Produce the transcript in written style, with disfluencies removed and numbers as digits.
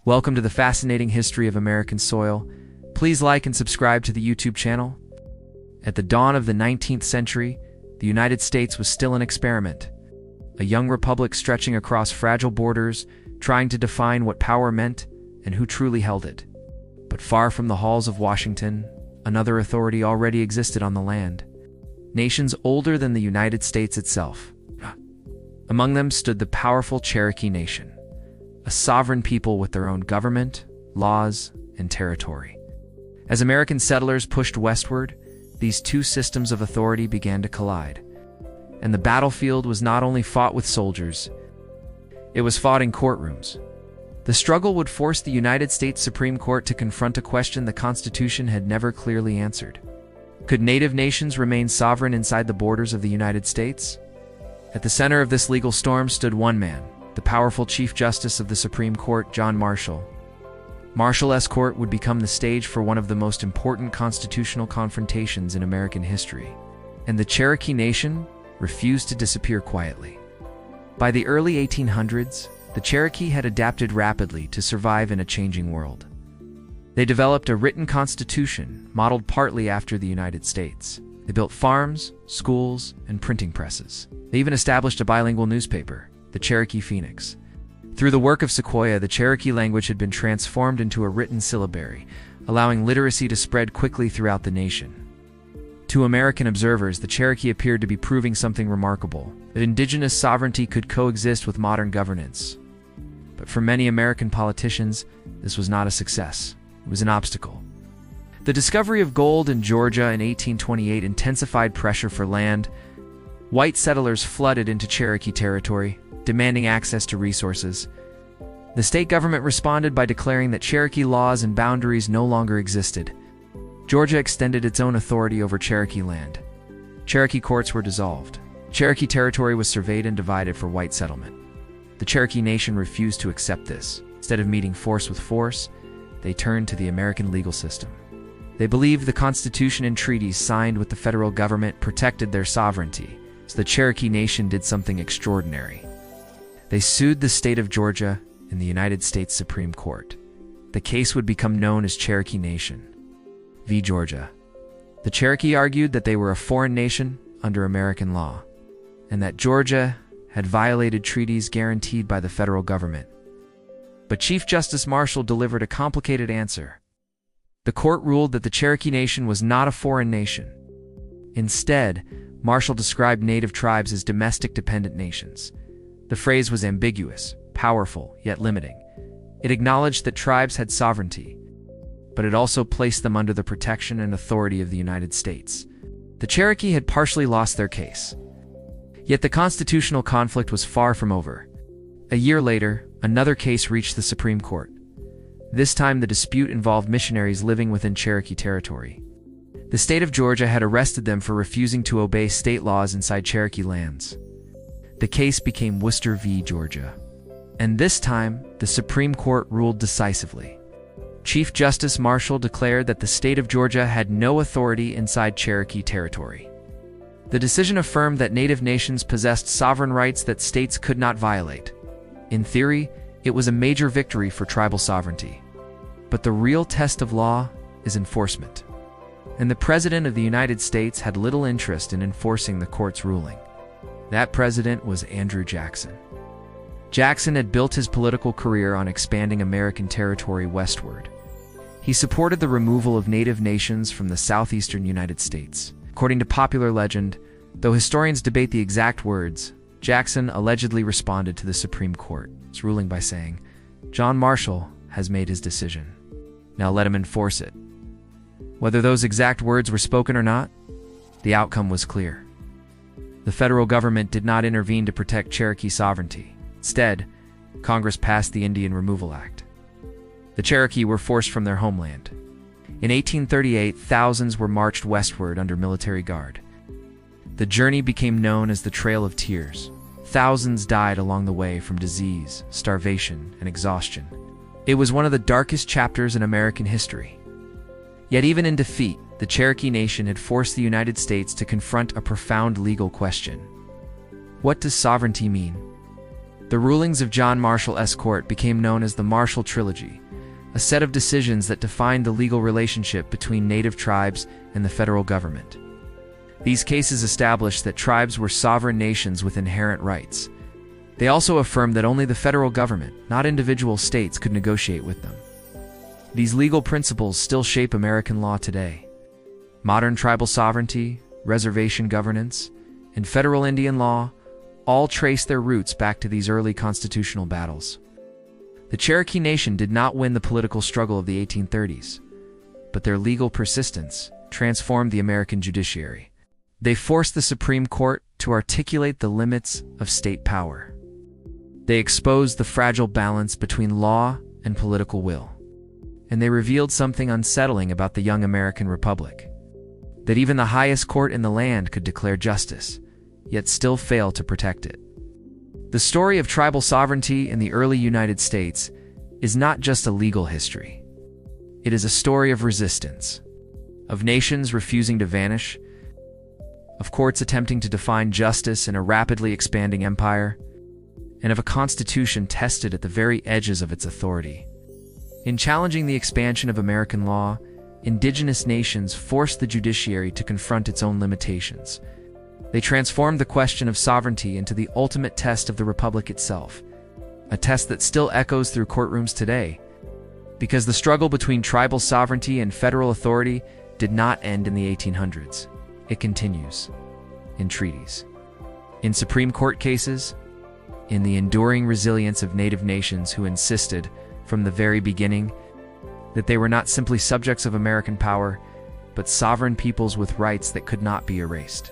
Welcome to the fascinating history of American soil. Please like and subscribe to the YouTube channel. At the dawn of the 19th century, the United States was still an experiment, a young republic stretching across fragile borders, trying to define what power meant and who truly held it. But far from the halls of Washington, another authority already existed on the land, nations older than the United States itself. Among them stood the powerful Cherokee Nation, a sovereign people with their own government, laws, and territory. As American settlers pushed westward, these two systems of authority began to collide. And the battlefield was not only fought with soldiers, it was fought in courtrooms. The struggle would force the United States Supreme Court to confront a question the Constitution had never clearly answered. Could native nations remain sovereign inside the borders of the United States? At the center of this legal storm stood one man, the powerful Chief Justice of the Supreme Court, John Marshall. Marshall's court would become the stage for one of the most important constitutional confrontations in American history, and the Cherokee Nation refused to disappear quietly. By the early 1800s, the Cherokee had adapted rapidly to survive in a changing world. They developed a written constitution modeled partly after the United States. They built farms, schools, and printing presses. They even established a bilingual newspaper, the Cherokee Phoenix. Through the work of Sequoyah, the Cherokee language had been transformed into a written syllabary, allowing literacy to spread quickly throughout the nation. To American observers, the Cherokee appeared to be proving something remarkable, that indigenous sovereignty could coexist with modern governance. But for many American politicians, this was not a success. It was an obstacle. The discovery of gold in Georgia in 1828 intensified pressure for land. White settlers flooded into Cherokee territory, demanding access to resources. The state government responded by declaring that Cherokee laws and boundaries no longer existed. Georgia extended its own authority over Cherokee land. Cherokee courts were dissolved. Cherokee territory was surveyed and divided for white settlement. The Cherokee Nation refused to accept this. Instead of meeting force with force, they turned to the American legal system. They believed the Constitution and treaties signed with the federal government protected their sovereignty, so the Cherokee Nation did something extraordinary. They sued the state of Georgia in the United States Supreme Court. The case would become known as Cherokee Nation v. Georgia. The Cherokee argued that they were a foreign nation under American law, and that Georgia had violated treaties guaranteed by the federal government. But Chief Justice Marshall delivered a complicated answer. The court ruled that the Cherokee Nation was not a foreign nation. Instead, Marshall described native tribes as domestic dependent nations. The phrase was ambiguous, powerful, yet limiting. It acknowledged that tribes had sovereignty, but it also placed them under the protection and authority of the United States. The Cherokee had partially lost their case. Yet the constitutional conflict was far from over. A year later, another case reached the Supreme Court. This time, the dispute involved missionaries living within Cherokee territory. The state of Georgia had arrested them for refusing to obey state laws inside Cherokee lands. The case became Worcester v. Georgia. And this time, the Supreme Court ruled decisively. Chief Justice Marshall declared that the state of Georgia had no authority inside Cherokee territory. The decision affirmed that native nations possessed sovereign rights that states could not violate. In theory, it was a major victory for tribal sovereignty. But the real test of law is enforcement. And the President of the United States had little interest in enforcing the court's ruling. That president was Andrew Jackson. Jackson had built his political career on expanding American territory westward. He supported the removal of native nations from the southeastern United States. According to popular legend, though historians debate the exact words, Jackson allegedly responded to the Supreme Court's ruling by saying, "John Marshall has made his decision. Now let him enforce it." Whether those exact words were spoken or not, the outcome was clear. The federal government did not intervene to protect Cherokee sovereignty. Instead, Congress passed the Indian Removal Act. The Cherokee were forced from their homeland. In 1838, thousands were marched westward under military guard. The journey became known as the Trail of Tears. Thousands died along the way from disease, starvation, and exhaustion. It was one of the darkest chapters in American history. Yet even in defeat, the Cherokee Nation had forced the United States to confront a profound legal question. What does sovereignty mean? The rulings of John Marshall Court became known as the Marshall Trilogy, a set of decisions that defined the legal relationship between native tribes and the federal government. These cases established that tribes were sovereign nations with inherent rights. They also affirmed that only the federal government, not individual states, could negotiate with them. These legal principles still shape American law today. Modern tribal sovereignty, reservation governance, and federal Indian law all trace their roots back to these early constitutional battles. The Cherokee Nation did not win the political struggle of the 1830s, but their legal persistence transformed the American judiciary. They forced the Supreme Court to articulate the limits of state power. They exposed the fragile balance between law and political will. And they revealed something unsettling about the young American Republic: that even the highest court in the land could declare justice, yet still fail to protect it. The story of tribal sovereignty in the early United States is not just a legal history. It is a story of resistance, of nations refusing to vanish, of courts attempting to define justice in a rapidly expanding empire, and of a constitution tested at the very edges of its authority. In challenging the expansion of American law, indigenous nations forced the judiciary to confront its own limitations. They transformed the question of sovereignty into the ultimate test of the republic itself, a test that still echoes through courtrooms today. Because the struggle between tribal sovereignty and federal authority did not end in the 1800s. It continues in treaties, in Supreme Court cases, in the enduring resilience of native nations who insisted, from the very beginning, that they were not simply subjects of American power, but sovereign peoples with rights that could not be erased.